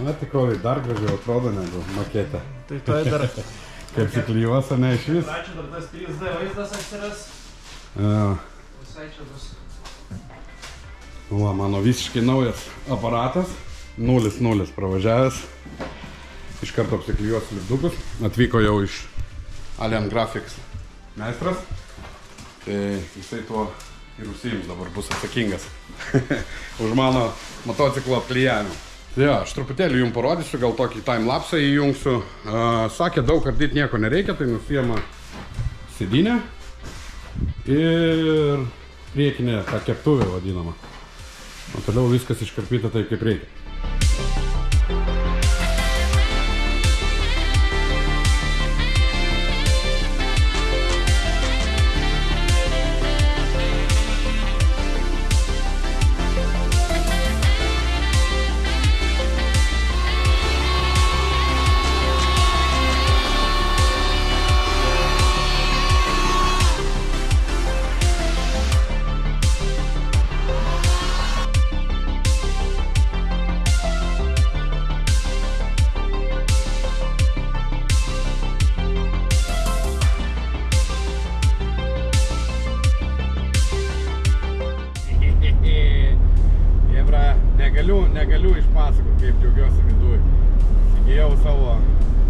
Na, tikrovai dar gražiau atrodo negu makete. Tai to dar... Kaip siklijuos, o ne iš vis. Ačiū, dar tas 3D vaizdas atsiras. Visai čia bus. Va, mano visiškai naujas aparatas. 0-0 pravažiavęs. Iš karto apsiklijuos lipdukus. Atvyko jau iš Alien Graphics meistras. Tai jisai tuo ir užsiims dabar, bus atsakingas už mano motociklo apklijavimą. Tai aš truputėlį jums parodysiu, gal tokį timelapsą įjungsiu. Sakė, daug ardyti nieko nereikia, tai nusiema sėdynę ir priekinė ta keptuvė vadinama. O toliau viskas iškarpyta taip, kaip reikia. Negaliu išpasakoti, kaip džiaugiuosi viduj. Įsigijau savo,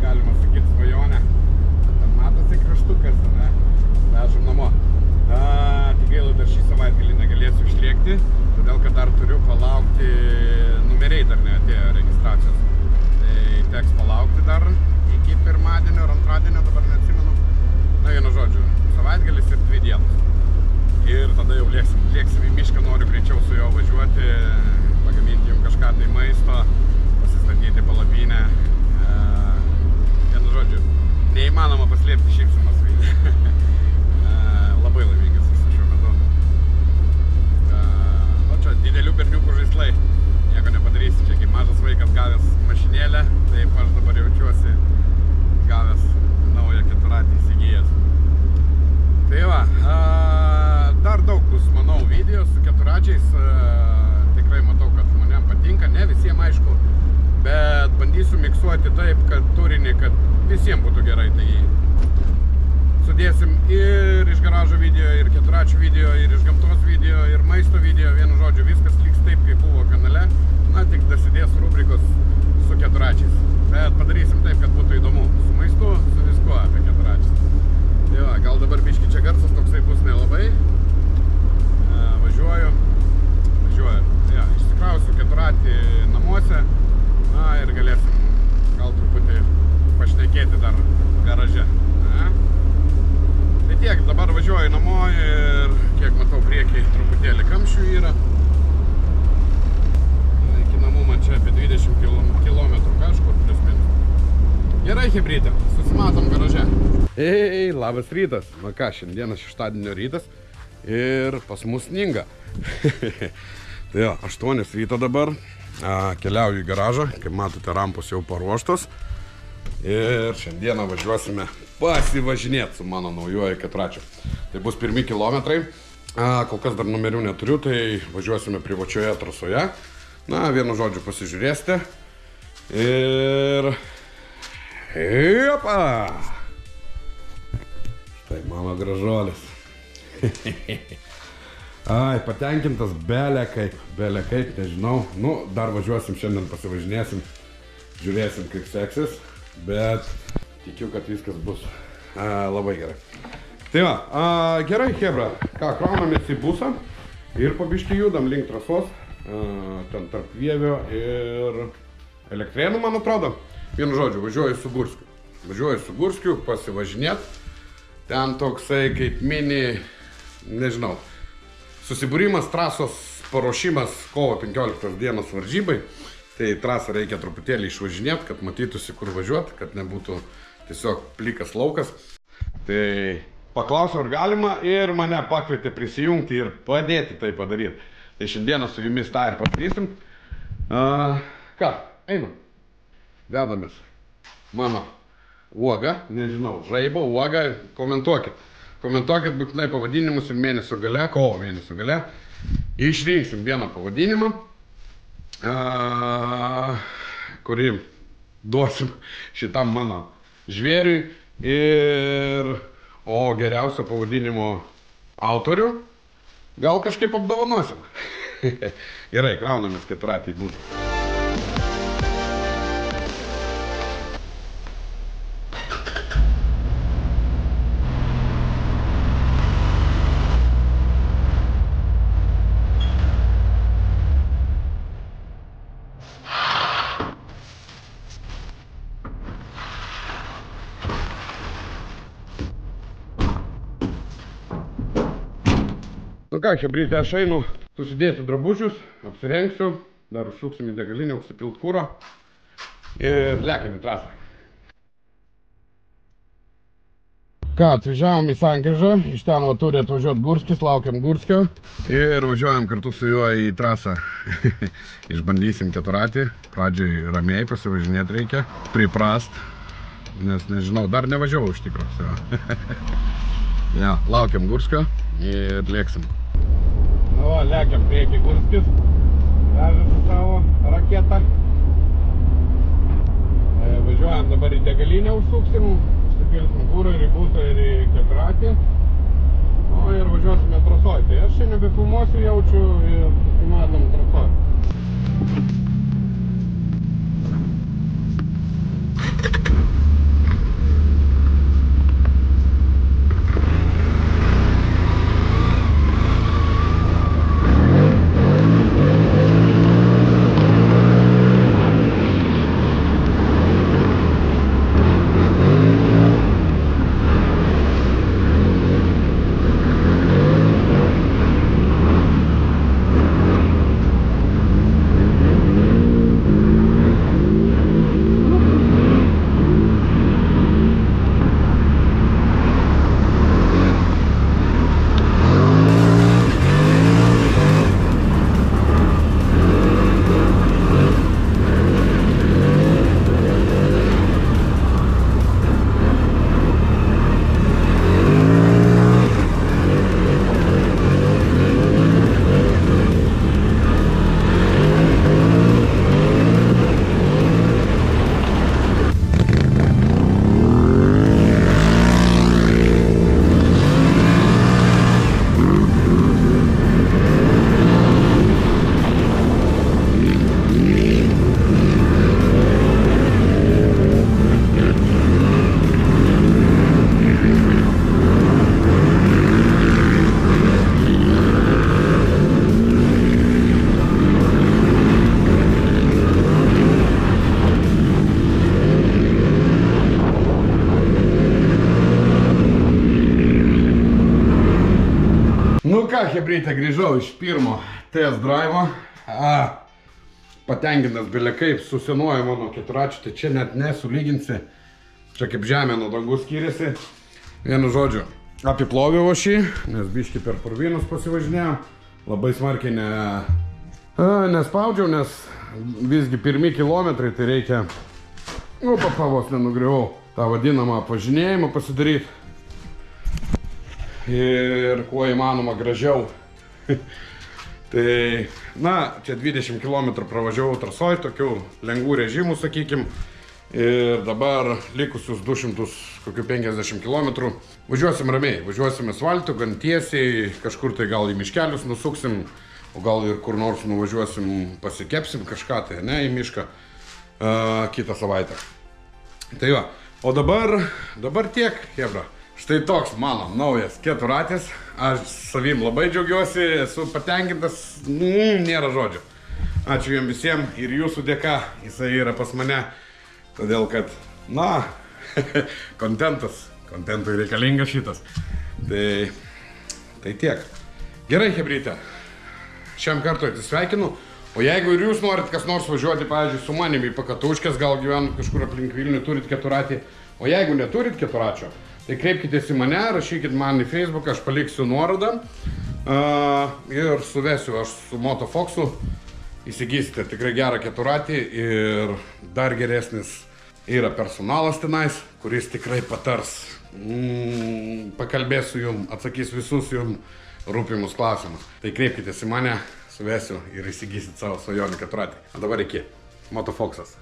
galima sakyti, svajonę. Ten matosi kraštukas, ne? Vežam namo. Tik gaila, dar šį savaitgalį negalėsiu išlėkti, todėl, kad dar turiu palaukti, numeriai dar neatėjo registracijos. Tai teks palaukti dar iki pirmadienio ar antradienio, dabar neatsimenu. Na, vienu žodžiu, savaitgalis ir 2 dienos. Ir tada jau lėksim į mišką, noriu greičiau su juo važiuoti, pagaminti jums kažką tai maisto, pasistatyti palapinę. Vienu žodžiu, neįmanoma paslėpti šypsenos veide. Labai laimingas esu šiuo metu. O čia didelių berniukų žaislai. Nieko nepadarysi, čia kaip mažas vaikas gavęs mašinėlę, taip aš dabar jaučiuosi gavęs naują keturratį įsigijęs. Tai va, dar daug bus, manau, video su keturračiais. Tikrai matau, kad žmonėm patinka, ne visiems aišku, bet bandysiu miksuoti taip, kad turinį, kad visiems būtų gerai. Tai sudėsim ir iš garažo video, ir keturračių video, ir iš gamtos video, ir maisto video. Vienu žodžiu, viskas liks taip, kaip buvo kanale. Na, tik dasidės rubrikos su keturračiais. Bet padarysim taip, kad būtų įdomu. Su maistu, su viskuo apie keturračius. Tai va, gal dabar biški čia garsas toksai bus nelabai. Važiuoju. Ja, išsikrausiu keturratį namuose. Na ir galėsim gal truputį pašnekėti dar garaže. Tai tiek, dabar važiuoju namo ir kiek matau priekį truputėlį kamščių yra. Iki namų man čia apie 20 km kažkur plius minus. Gerai, hebrytė, susimatom garaže. Ei, labas rytas. Na ką, šiandieną šeštadienio rytas ir pas mus sninga. Tai jo, 8 ryto dabar. Keliauju į garažą, kaip matote, rampos jau paruoštos. Ir šiandieną važiuosime pasivažinėti su mano naujuoju keturračiu. Tai bus 1 kilometrai. Kol kas dar numerių neturiu, tai važiuosime privačioje trasoje. Na, vienu žodžiu pasižiūrėsite. Ir... Jopa! Štai mano gražuolis. Ai, patenkintas belė kaip, nežinau. Nu, dar važiuosim šiandien, pasivažinėsim, žiūrėsim, kaip seksis, bet tikiu, kad viskas bus labai gerai. Tai va, gerai, hebra, ką, kraunamės į busą ir pabiškai judam link trasos, ten tarp Vievio ir Elektrėnų, man atrodo. Vienu žodžiu, važiuoju su Gurskiu. Važiuoju su Gurskiu, pasivažinėt. Ten toksai kaip mini, nežinau, susibūrimas, trasos paruošimas kovo 15 dienos varžybai. Tai trasą reikia truputėlį išvažinėti, kad matytųsi kur važiuoti, kad nebūtų tiesiog plikas laukas. Tai paklausiau, ar galima, ir mane pakvietė prisijungti ir padėti tai padaryti. Tai šiandieną su jumis tą ir padarysim. Ką, einam. Dedamės mano uogą, nežinau, žaibą, uogą, komentuokit. Komentuokit būtinai pavadinimus ir mėnesio gale, kovo mėnesio gale. Išrinksim vieną pavadinimą. kurį duosim šitam mano žvėriui. O geriausio pavadinimo autorių gal kažkaip apdovanosim. Gerai, kraunamės keturatį būtų. Nu ką, chebrytė, aš einu susidėti drabužius, apsirengsiu, dar užsuksim į degalinę, užsipilt kuro ir lekiam į trasą. Ką, atvažiavom į Sankryžą, iš ten turi atvažiuoti Gurskis, laukiam Gurskio ir važiuojam kartu su juo į trasą. Išbandysim keturatį, pradžiai ramiai pasivažinėti reikia, priprast, nes nežinau, dar nevažiavau iš tikros. Ja, laukiam Gurskio ir lėksim. Nu va, lekiam priekį Gurskis, vežasi savo raketą. Važiuojam dabar į degalinę, užsuksim, užsipilsim kūrą ir į būtą ir į keturatį. O ir važiuosime trasoj. Tai aš čia nebefilmuosiu, jaučiu ir įmanom trasoj. Nu ką, chebrytė, grįžau iš pirmo test drive'o. Patenkintas belekaip su senuoju mano keturačiu, tai čia net nesulyginsi. Čia kaip žemė nuo dangų skiriasi. Vienu žodžiu, apiploviau šį, nes biški per purvynus pasivažinėjau. Labai smarkiai nespaudžiau, nes visgi pirmi kilometrai, tai reikia, nu, papavos nenugriuvau, tą vadinamą pažinėjimą pasidaryti. Ir kuo įmanoma gražiau. Tai, na, čia 20 km pravažiavau trasoj, tokių lengvų režimų, sakykim. Ir dabar likusius 250 km važiuosim ramiai, važiuosim asfaltu, gan tiesiai, kažkur tai gal į miškelius nusuksim, o gal ir kur nors nuvažiuosim, pasikepsim kažką tai, ne, į mišką kitą savaitę. Tai va, o dabar tiek, hebra. Štai toks mano naujas keturatis, aš savim labai džiaugiuosi, esu patenkintas, nėra žodžių. Ačiū jums visiems ir jūsų dėka, jisai yra pas mane, todėl kad, na, kontentui reikalingas šitas. Tai tiek. Gerai, hebrytė, šiam kartui atsisveikinu, o jeigu ir jūs norit kas nors važiuoti, pavyzdžiui, su manimi į Pakatuškės, gal gyvenu kažkur aplink Vilnių, turit keturatį, o jeigu neturit keturačio, tai kreipkitės į mane, rašykit man į Facebooką, aš paliksiu nuorodą ir suvesiu aš su Moto Foxu, įsigysite tikrai gerą keturatį ir dar geresnis yra personalas tenais, kuris tikrai patars, pakalbės su jum, atsakys visus jum rūpimus klausimus. Tai kreipkitės į mane, suvesiu ir įsigysit savo svajonių keturatį. O dabar iki. Moto Foxas.